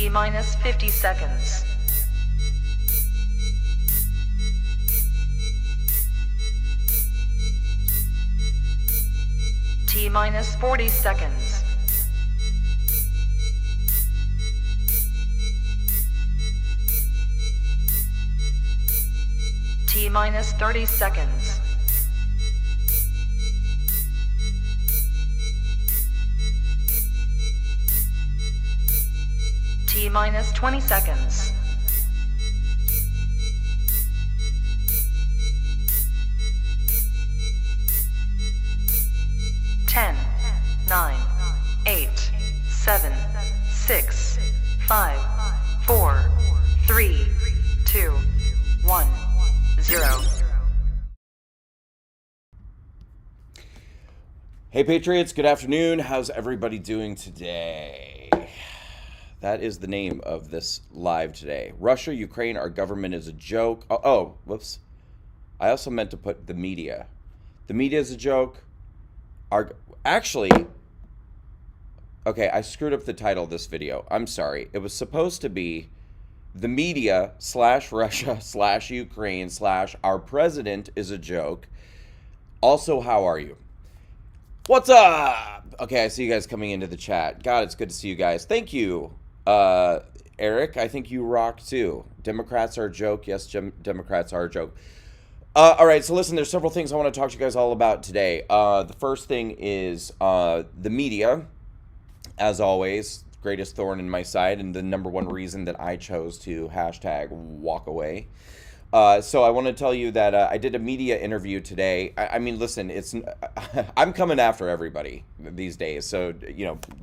T minus 50 seconds. T minus 40 seconds. T minus 30 seconds. T minus 20 seconds. Ten, 9, 8, 7, 6, 5, 4, 3, 2, 1, 0. Hey Patriots, good afternoon. How's everybody doing today? That is the name of this live today. Russia, Ukraine, our government is a joke. Oh, whoops. I also meant to put the media. The media is a joke. Actually, okay, I screwed up the title of this video. I'm sorry. It was supposed to be the media / Russia / Ukraine / our president is a joke. Also, how are you? What's up? Okay, I see you guys coming into the chat. God, it's good to see you guys. Thank you. Eric, I think you rock too. Democrats are a joke. Yes, Democrats are a joke. All right, so listen, there's several things I want to talk to you guys all about today. The first thing is the media, as always, greatest thorn in my side, and the number one reason that I chose to hashtag walk away. So I want to tell you that I did a media interview today. I mean, listen, I'm coming after everybody these days, so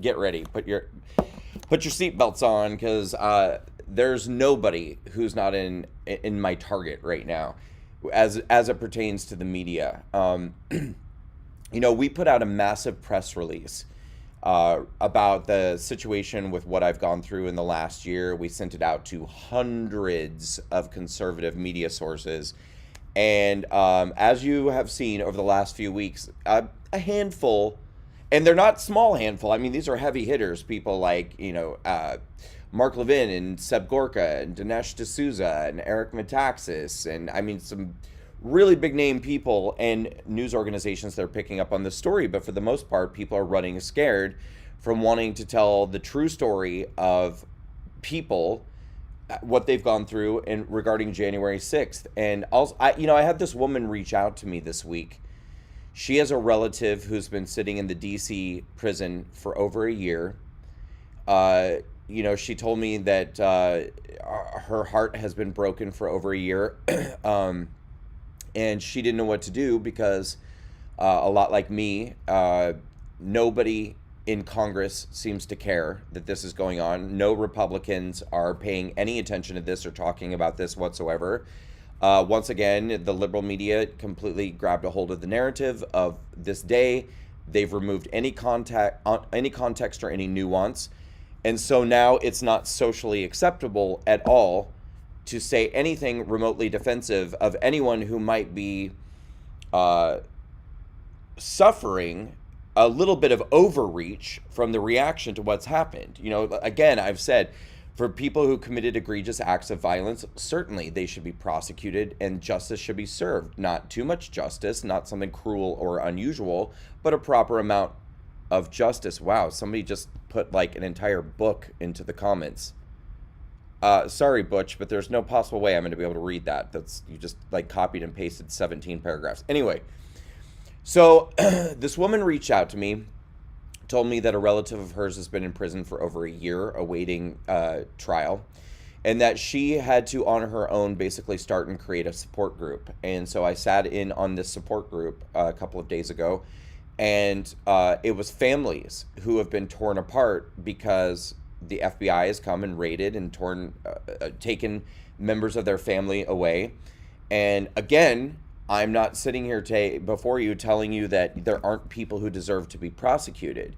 get ready, put your seatbelts on, because there's nobody who's not in my target right now, as it pertains to the media. We put out a massive press release about the situation with what I've gone through in the last year. We sent it out to hundreds of conservative media sources. And as you have seen over the last few weeks, a handful, and they're not small handful. I mean, these are heavy hitters, people like, Mark Levin and Seb Gorka and Dinesh D'Souza and Eric Metaxas. And I mean, some really big name people and news organizations that are picking up on this story. But for the most part, people are running scared from wanting to tell the true story of people, what they've gone through and regarding January 6th. And also, I had this woman reach out to me this week. She has a relative who's been sitting in the DC prison for over a year. She told me that her heart has been broken for over a year. And she didn't know what to do because, a lot like me, nobody in Congress seems to care that this is going on. No Republicans are paying any attention to this or talking about this whatsoever. Once again, the liberal media completely grabbed a hold of the narrative of this day. They've removed any context or any nuance. And so now it's not socially acceptable at all to say anything remotely defensive of anyone who might be suffering a little bit of overreach from the reaction to what's happened. Again, I've said, for people who committed egregious acts of violence, certainly they should be prosecuted and justice should be served. Not too much justice, not something cruel or unusual, but a proper amount of justice. Wow, somebody just put like an entire book into the comments. Sorry, Butch, but there's no possible way I'm going to be able to read that. You just like copied and pasted 17 paragraphs. Anyway, so this woman reached out to me, told me that a relative of hers has been in prison for over a year awaiting trial, and that she had to, on her own, basically start and create a support group. And so I sat in on this support group a couple of days ago, and it was families who have been torn apart because the FBI has come and raided and taken members of their family away. And again, I'm not sitting here before you telling you that there aren't people who deserve to be prosecuted.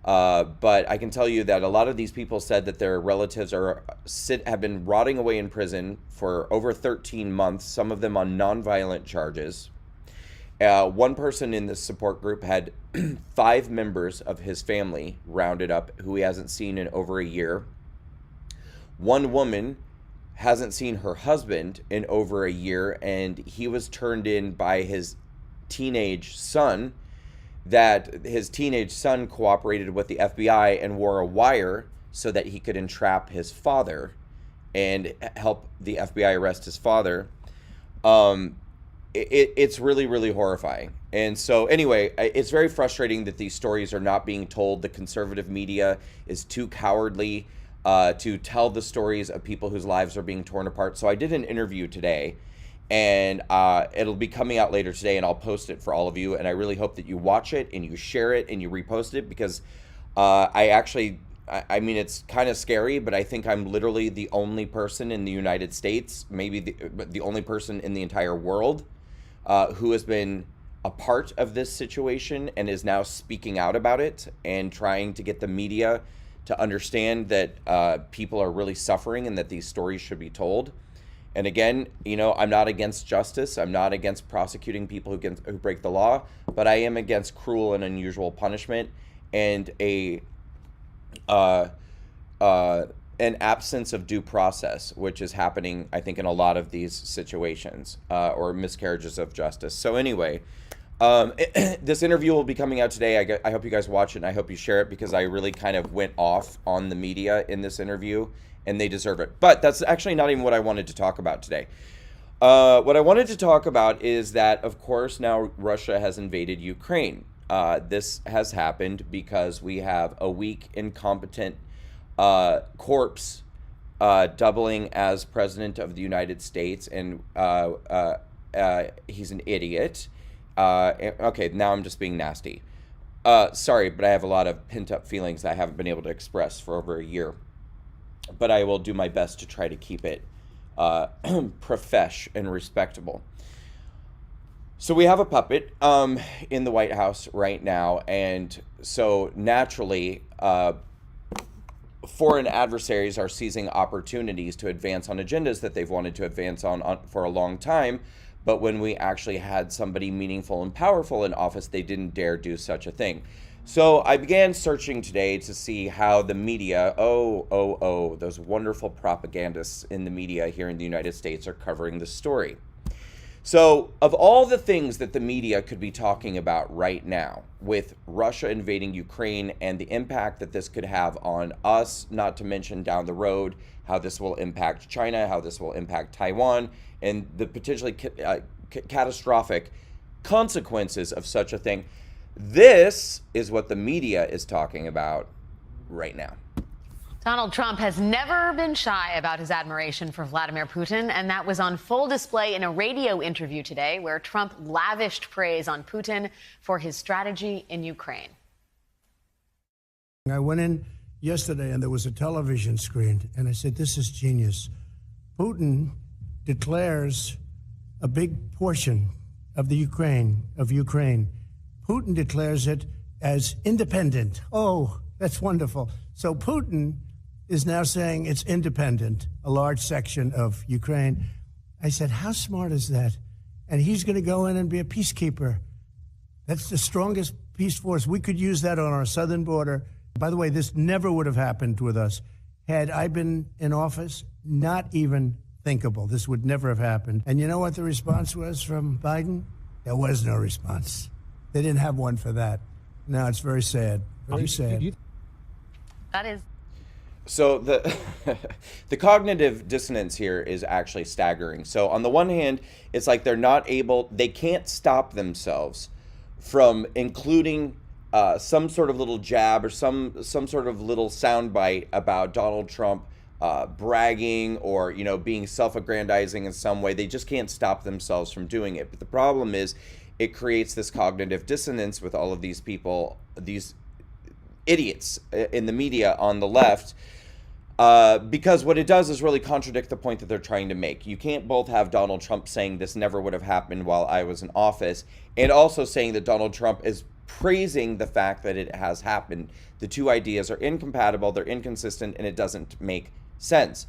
But I can tell you that a lot of these people said that their relatives have been rotting away in prison for over 13 months, some of them on nonviolent charges. One person in this support group had 5 members of his family rounded up who he hasn't seen in over a year. One woman hasn't seen her husband in over a year, and he was turned in by his teenage son, that his teenage son cooperated with the FBI and wore a wire so that he could entrap his father and help the FBI arrest his father. It's really, really horrifying. And so anyway, it's very frustrating that these stories are not being told. The conservative media is too cowardly to tell the stories of people whose lives are being torn apart. So I did an interview today, and it'll be coming out later today, and I'll post it for all of you. And I really hope that you watch it and you share it and you repost it, because I mean, it's kind of scary, but I think I'm literally the only person in the United States, maybe the only person in the entire world, who has been a part of this situation and is now speaking out about it and trying to get the media to understand that people are really suffering and that these stories should be told. And again, you know, I'm not against justice. I'm not against prosecuting people who break the law, but I am against cruel and unusual punishment and an absence of due process, which is happening, I think, in a lot of these situations, or miscarriages of justice. So anyway, this interview will be coming out today. I hope you guys watch it, and I hope you share it, because I really kind of went off on the media in this interview, and they deserve it. But that's actually not even what I wanted to talk about today. What I wanted to talk about is that, of course, now Russia has invaded Ukraine. This has happened because we have a weak, incompetent corpse doubling as president of the United States, and he's an idiot. Okay, now I'm just being nasty. Sorry, but I have a lot of pent-up feelings that I haven't been able to express for over a year. But I will do my best to try to keep it profesh and respectable. So we have a puppet in the White House right now, and so naturally, foreign adversaries are seizing opportunities to advance on agendas that they've wanted to advance on for a long time. But when we actually had somebody meaningful and powerful in office, they didn't dare do such a thing. So I began searching today to see how the media, those wonderful propagandists in the media here in the United States are covering the story. So of all the things that the media could be talking about right now, with Russia invading Ukraine and the impact that this could have on us, not to mention down the road, how this will impact China, how this will impact Taiwan, and the potentially catastrophic consequences of such a thing, this is what the media is talking about right now. Donald Trump has never been shy about his admiration for Vladimir Putin, and that was on full display in a radio interview today where Trump lavished praise on Putin for his strategy in Ukraine. I went in yesterday and there was a television screen, and I said, this is genius. Putin declares a big portion of the Ukraine. Putin declares it as independent. Oh, that's wonderful. So Putin is now saying it's independent, a large section of Ukraine. I said, how smart is that? And he's going to go in and be a peacekeeper. That's the strongest peace force. We could use that on our southern border. By the way, this never would have happened with us. Had I been in office, not even thinkable. This would never have happened. And you know what the response was from Biden? There was no response. They didn't have one for that. No, it's very sad. Very sad. That is. So the cognitive dissonance here is actually staggering. So on the one hand, it's like they can't stop themselves from including some sort of little jab or some sort of little soundbite about Donald Trump bragging or, you know, being self-aggrandizing in some way. They just can't stop themselves from doing it. But the problem is it creates this cognitive dissonance with all of these people, these idiots in the media on the left, because what it does is really contradict the point that they're trying to make. You can't both have Donald Trump saying this never would have happened while I was in office and also saying that Donald Trump is praising the fact that it has happened. The two ideas are incompatible, they're inconsistent, and it doesn't make sense.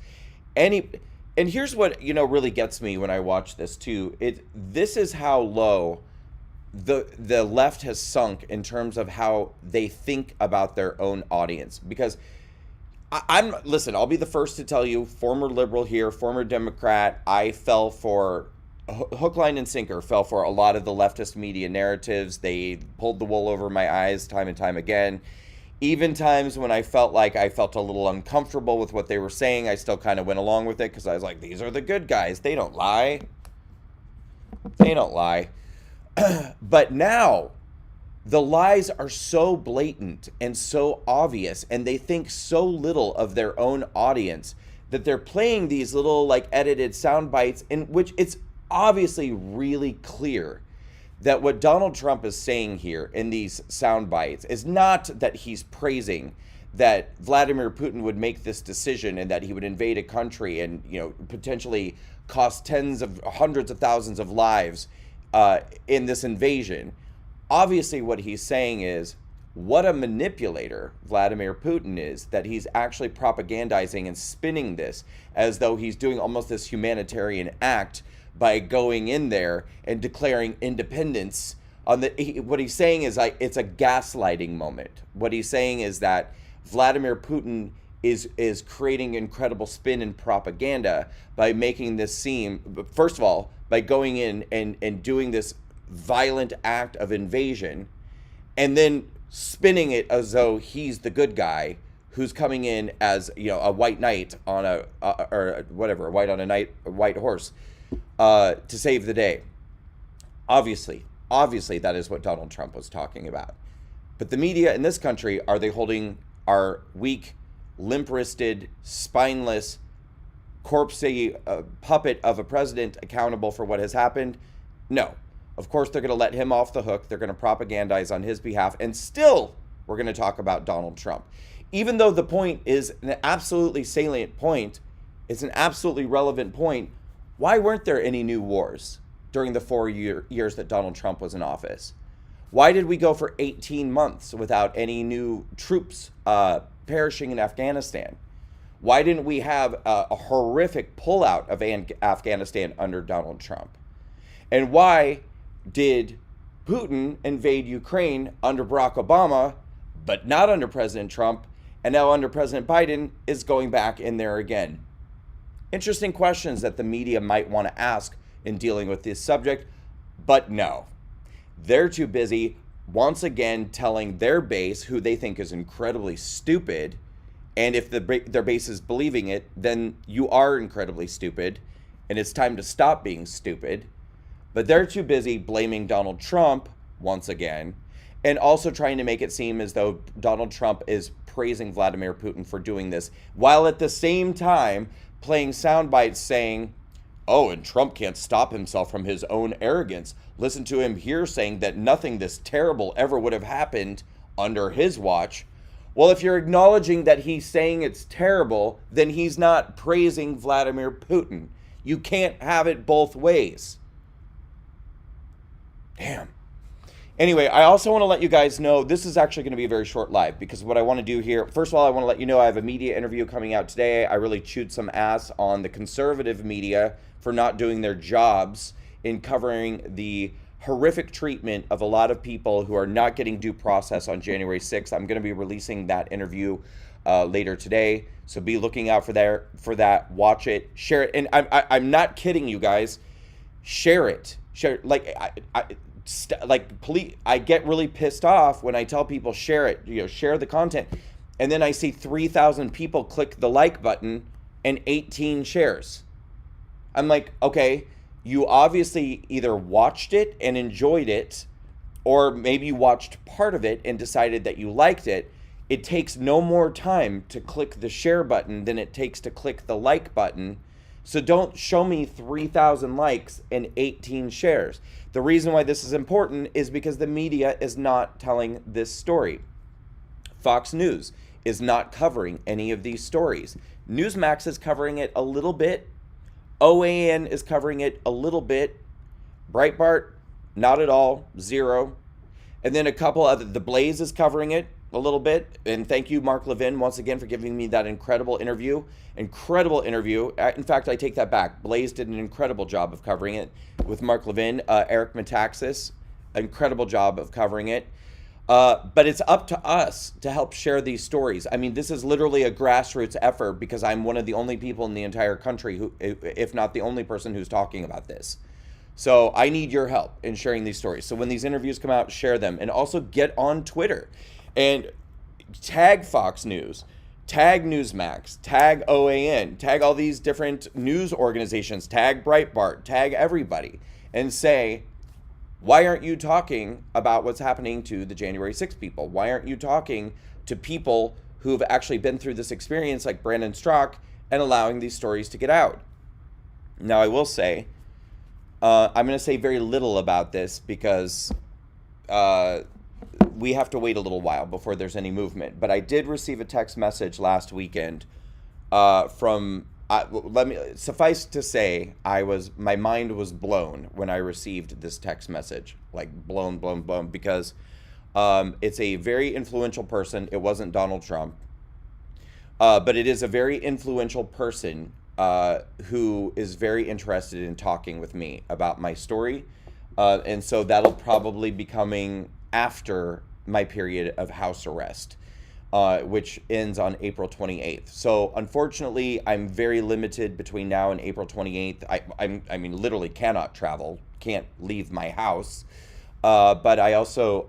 And here's what, you know, really gets me when I watch this too. This is how low the left has sunk in terms of how they think about their own audience. Because Listen, I'll be the first to tell you, former liberal here, former Democrat, I fell for, hook, line, and sinker, fell for a lot of the leftist media narratives. They pulled the wool over my eyes time and time again. Even times when I felt a little uncomfortable with what they were saying, I still kind of went along with it because I was like, these are the good guys. They don't lie. They don't lie. But now, the lies are so blatant and so obvious, and they think so little of their own audience that they're playing these little like edited sound bites in which it's obviously really clear that what Donald Trump is saying here in these sound bites is not that he's praising that Vladimir Putin would make this decision and that he would invade a country and, you know, potentially cost hundreds of thousands of lives in this invasion. Obviously, what he's saying is what a manipulator Vladimir Putin is, that he's actually propagandizing and spinning this as though he's doing almost this humanitarian act by going in there and declaring independence. What he's saying is like it's a gaslighting moment. What he's saying is that Vladimir Putin is creating incredible spin and propaganda by making this seem, first of all, by going in and doing this violent act of invasion and then spinning it as though he's the good guy who's coming in as, you know, a white knight on a white horse to save the day. Obviously that is what Donald Trump was talking about. But the media in this country, are they holding our weak, limp-wristed, spineless, corpsey puppet of a president accountable for what has happened? No. Of course, they're going to let him off the hook. They're going to propagandize on his behalf. And still, we're going to talk about Donald Trump. Even though the point is an absolutely salient point, it's an absolutely relevant point, why weren't there any new wars during the 4 years that Donald Trump was in office? Why did we go for 18 months without any new troops perishing in Afghanistan? Why didn't we have a horrific pullout of Afghanistan under Donald Trump? And why did Putin invade Ukraine under Barack Obama, but not under President Trump, and now under President Biden is going back in there again? Interesting questions that the media might want to ask in dealing with this subject, but no. They're too busy, once again, telling their base, who they think is incredibly stupid, and if their base is believing it, then you are incredibly stupid, and it's time to stop being stupid. But they're too busy blaming Donald Trump, once again, and also trying to make it seem as though Donald Trump is praising Vladimir Putin for doing this, while at the same time playing sound bites saying, oh, and Trump can't stop himself from his own arrogance. Listen to him here saying that nothing this terrible ever would have happened under his watch. Well, if you're acknowledging that he's saying it's terrible, then he's not praising Vladimir Putin. You can't have it both ways. Damn. Anyway, I also want to let you guys know, this is actually going to be a very short live, because what I want to do here, first of all, I want to let you know I have a media interview coming out today. I really chewed some ass on the conservative media for not doing their jobs in covering the horrific treatment of a lot of people who are not getting due process on January 6th. I'm going to be releasing that interview later today, so be looking out for that. Watch it, share it, and I'm not kidding you guys. Share it. I get really pissed off when I tell people share it, share the content, and then I see 3,000 people click the like button and 18 shares. I'm like, okay, you obviously either watched it and enjoyed it, or maybe you watched part of it and decided that you liked it. It takes no more time to click the share button than it takes to click the like button. So don't show me 3,000 likes and 18 shares. The reason why this is important is because the media is not telling this story. Fox News is not covering any of these stories. Newsmax is covering it a little bit. OAN is covering it a little bit. Breitbart, not at all, 0. And then a couple other, The Blaze is covering it a little bit. And thank you, Mark Levin, once again for giving me that incredible interview. Incredible interview. In fact, I take that back. Blaze did an incredible job of covering it with Mark Levin. Eric Metaxas, incredible job of covering it. But it's up to us to help share these stories. I mean, this is literally a grassroots effort because I'm one of the only people in the entire country who, if not the only person who's talking about this. So I need your help in sharing these stories. So when these interviews come out, share them, and also get on Twitter and tag Fox News, tag Newsmax, tag OAN, tag all these different news organizations, tag Breitbart, tag everybody, and say, why aren't you talking about what's happening to the January 6th people? Why aren't you talking to people who have actually been through this experience like Brandon Straka and allowing these stories to get out? Now, I will say, I'm going to say very little about this because we have to wait a little while before there's any movement. But I did receive a text message last weekend from... suffice to say, my mind was blown when I received this text message, like blown, because it's a very influential person. It wasn't Donald Trump, but it is a very influential person who is very interested in talking with me about my story, and so that'll probably be coming after my period of house arrest. Which ends on April 28th. So unfortunately, I'm very limited between now and April 28th. I mean, literally cannot travel, can't leave my house. But I also,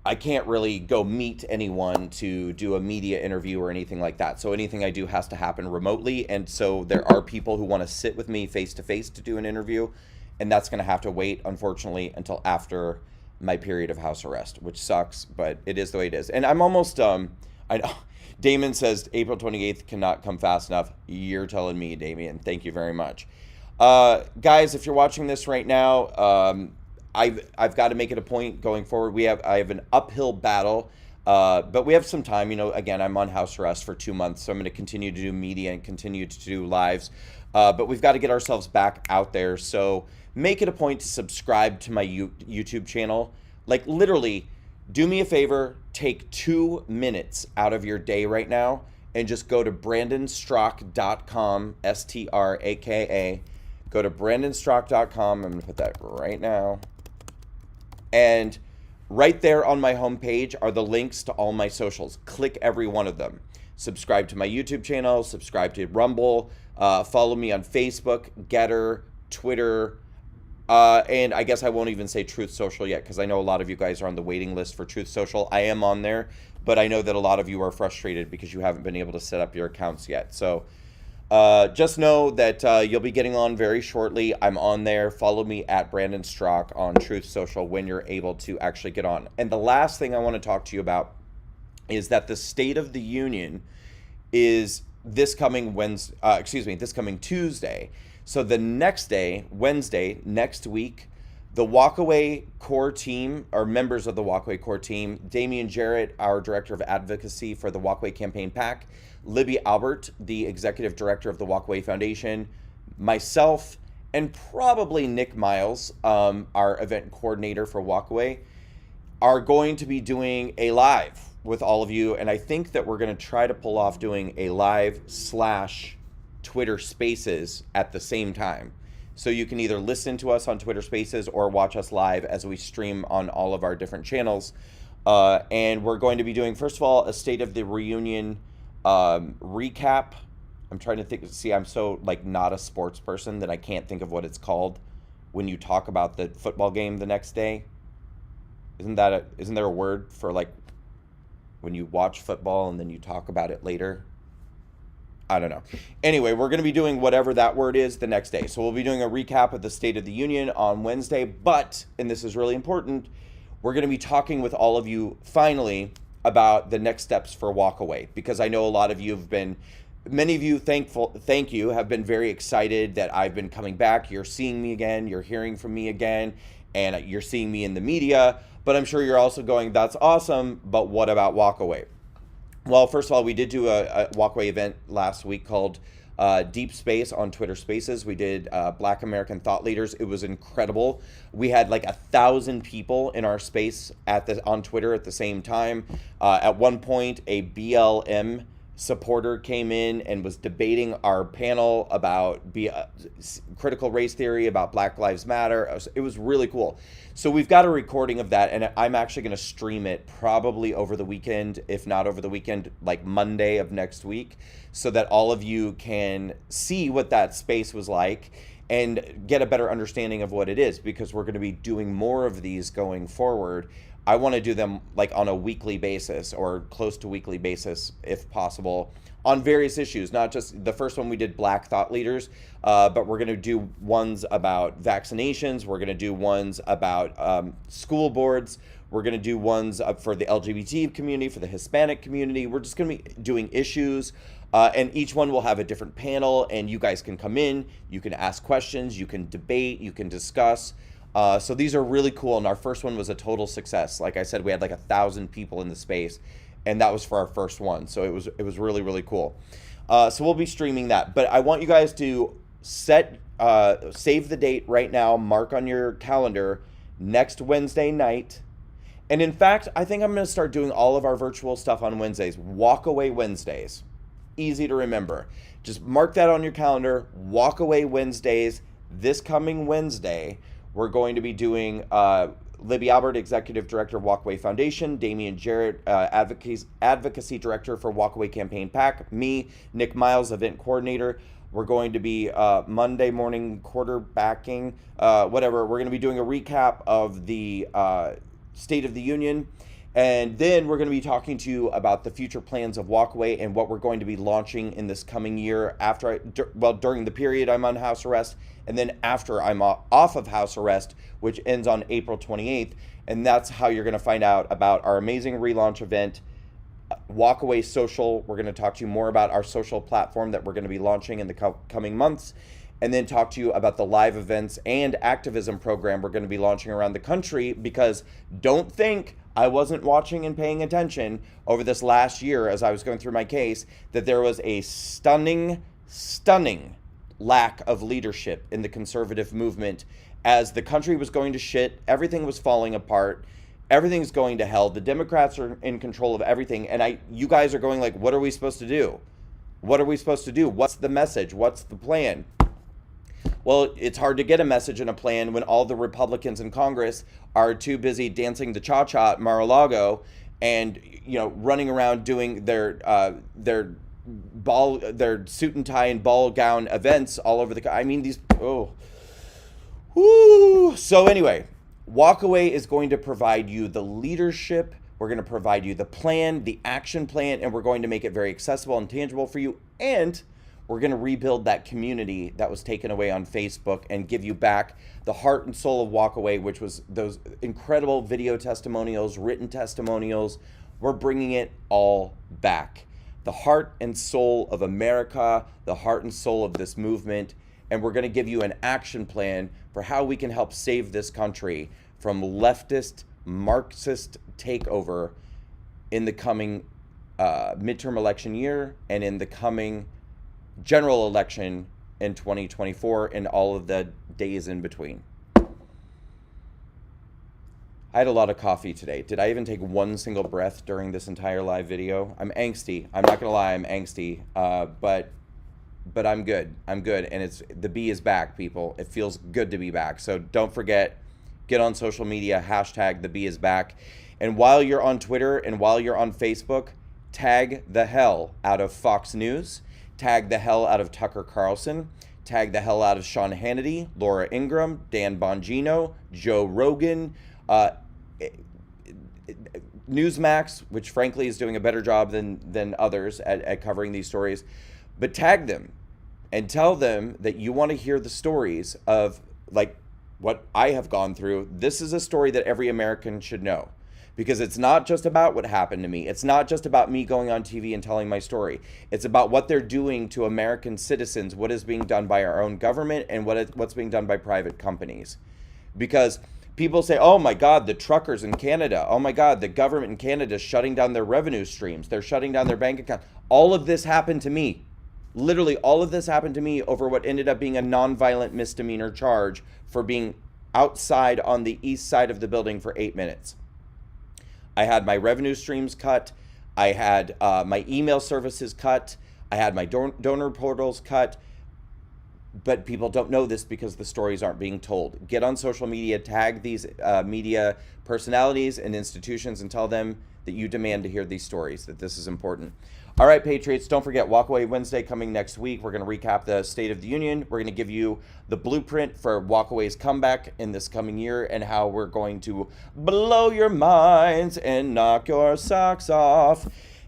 I can't really go meet anyone to do a media interview or anything like that. So anything I do has to happen remotely. And so there are people who want to sit with me face to face to do an interview. And that's going to have to wait, unfortunately, until after my period of house arrest, which sucks, but it is the way it is. And I'm almost, I know, Damon says April 28th cannot come fast enough. You're telling me, Damien. Thank you very much. Guys, if you're watching this right now, I've got to make it a point going forward. I have an uphill battle, but we have some time. You know, again, I'm on house arrest for 2 months, so I'm going to continue to do media and continue to do lives. But we've got to get ourselves back out there. So make it a point to subscribe to my YouTube channel. Like, literally, do me a favor, take 2 minutes out of your day right now and just go to brandonstraka.com, Straka. Go to brandonstraka.com. I'm going to put that right now. And right there on my homepage are the links to all my socials. Click every one of them. Subscribe to my YouTube channel, subscribe to Rumble, follow me on Facebook, Getter, Twitter, and I guess I won't even say Truth Social yet because I know a lot of you guys are on the waiting list for Truth Social. I am on there, but I know that a lot of you are frustrated because you haven't been able to set up your accounts yet. So just know that you'll be getting on very shortly. I'm on there. Follow me at Brandon Straka on Truth Social when you're able to actually get on. And the last thing I want to talk to you about is that the State of the Union is this coming Tuesday. So the next day, Wednesday, next week, the Walkaway core team, or members of the Walkaway core team, Damian Jarrett, our director of advocacy for the Walkaway Campaign PAC, Libby Albert, the executive director of the Walkaway Foundation, myself, and probably Nick Miles, our event coordinator for Walkaway, are going to be doing a live with all of you. And I think that we're going to try to pull off doing a live / Twitter Spaces at the same time. So you can either listen to us on Twitter Spaces or watch us live as we stream on all of our different channels. And we're going to be doing, first of all, a State of the Reunion recap. I'm trying to think, I'm so not a sports person that I can't think of what it's called when you talk about the football game the next day. Isn't there a word for when you watch football and then you talk about it later? I don't know. Anyway, we're going to be doing whatever that word is the next day. So we'll be doing a recap of the State of the Union on Wednesday. But, and this is really important, we're going to be talking with all of you finally about the next steps for Walkaway. Because I know a lot of you have been, many of you, thank you, have been very excited that I've been coming back. You're seeing me again. You're hearing from me again. And you're seeing me in the media. But I'm sure you're also going, that's awesome, but what about Walkaway? Well, first of all, we did do a Walkaway event last week called Deep Space on Twitter Spaces. We did Black American Thought Leaders. It was incredible. We had 1,000 people in our space on Twitter at the same time. At one point, a BLM supporter came in and was debating our panel about critical race theory, about Black Lives Matter. It was really cool. So we've got a recording of that, and I'm actually going to stream it probably over the weekend, if not over the weekend, like Monday of next week, so that all of you can see what that space was like and get a better understanding of what it is, because we're going to be doing more of these going forward. I want to do them like on a weekly basis or close to weekly basis, if possible, on various issues. Not just the first one we did Black thought leaders, but we're going to do ones about vaccinations. We're going to do ones about school boards. We're going to do ones for the LGBT community, for the Hispanic community. We're just going to be doing issues. And each one will have a different panel, and you guys can come in, you can ask questions, you can debate, you can discuss. So these are really cool, and our first one was a total success. Like I said, we had like 1,000 people in the space, and that was for our first one. So it was really, really cool. So we'll be streaming that. But I want you guys to save the date right now, mark on your calendar, next Wednesday night. And in fact, I think I'm going to start doing all of our virtual stuff on Wednesdays, Walk Away Wednesdays. Easy to remember. Just mark that on your calendar, Walk Away Wednesdays. This coming Wednesday, we're going to be doing Libby Albert, Executive Director of Walkaway Foundation, Damian Jarrett, Advocacy Director for Walkaway Campaign PAC, me, Nick Miles, Event Coordinator. We're going to be Monday morning quarterbacking, whatever. We're going to be doing a recap of the State of the Union. And then we're going to be talking to you about the future plans of Walkaway and what we're going to be launching in this coming year during the period I'm on house arrest, and then after I'm off of house arrest, which ends on April 28th. And that's how you're going to find out about our amazing relaunch event, Walkaway Social. We're going to talk to you more about our social platform that we're going to be launching in the coming months, and then talk to you about the live events and activism program we're going to be launching around the country, because don't think I wasn't watching and paying attention over this last year as I was going through my case, that there was a stunning lack of leadership in the conservative movement as the country was going to shit, everything was falling apart, everything's going to hell, the Democrats are in control of everything, and you guys are going like, what are we supposed to do? What are we supposed to do? What's the message? What's the plan? Well, it's hard to get a message and a plan when all the Republicans in Congress are too busy dancing the cha-cha at Mar-a-Lago and, running around doing their suit and tie and ball gown events all over So anyway, Walkaway is going to provide you the leadership. We're going to provide you the plan, the action plan, and we're going to make it very accessible and tangible for you. And we're going to rebuild that community that was taken away on Facebook and give you back the heart and soul of Walkaway, which was those incredible video testimonials, written testimonials. We're bringing it all back. The heart and soul of America, the heart and soul of this movement. And we're going to give you an action plan for how we can help save this country from leftist, Marxist takeover in the coming midterm election year and in the coming general election in 2024 and all of the days in between. I had a lot of coffee today. Did I even take one single breath during this entire live video? I'm angsty. I'm not gonna lie, I'm angsty. But I'm good. I'm good. And the bee is back, people. It feels good to be back. So don't forget, get on social media, hashtag the bee is back. And while you're on Twitter and while you're on Facebook, tag the hell out of Fox News. Tag the hell out of Tucker Carlson, tag the hell out of Sean Hannity, Laura Ingraham, Dan Bongino, Joe Rogan, Newsmax, which frankly is doing a better job than others at covering these stories. But tag them and tell them that you want to hear the stories of like what I have gone through. This is a story that every American should know. Because it's not just about what happened to me. It's not just about me going on TV and telling my story. It's about what they're doing to American citizens, what is being done by our own government, and what's being done by private companies. Because people say, oh my God, the truckers in Canada. Oh my God, the government in Canada is shutting down their revenue streams. They're shutting down their bank account. All of this happened to me. Literally, all of this happened to me over what ended up being a nonviolent misdemeanor charge for being outside on the east side of the building for 8 minutes. I had my revenue streams cut. I had my email services cut. I had my donor portals cut. But people don't know this because the stories aren't being told. Get on social media, tag these media personalities and institutions, and tell them that you demand to hear these stories, that this is important. All right, Patriots, don't forget, Walkaway Wednesday coming next week. We're going to recap the State of the Union. We're going to give you the blueprint for Walkaway's comeback in this coming year and how we're going to blow your minds and knock your socks off.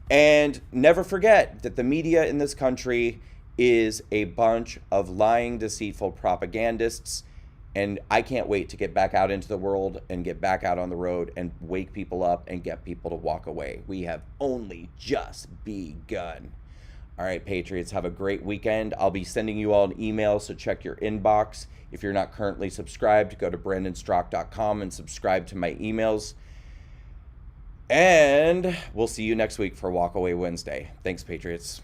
And never forget that the media in this country is a bunch of lying, deceitful propagandists. And I can't wait to get back out into the world and get back out on the road and wake people up and get people to walk away. We have only just begun. All right, Patriots, have a great weekend. I'll be sending you all an email, so check your inbox. If you're not currently subscribed, go to brandonstrock.com and subscribe to my emails. And we'll see you next week for Walkaway Wednesday. Thanks, Patriots.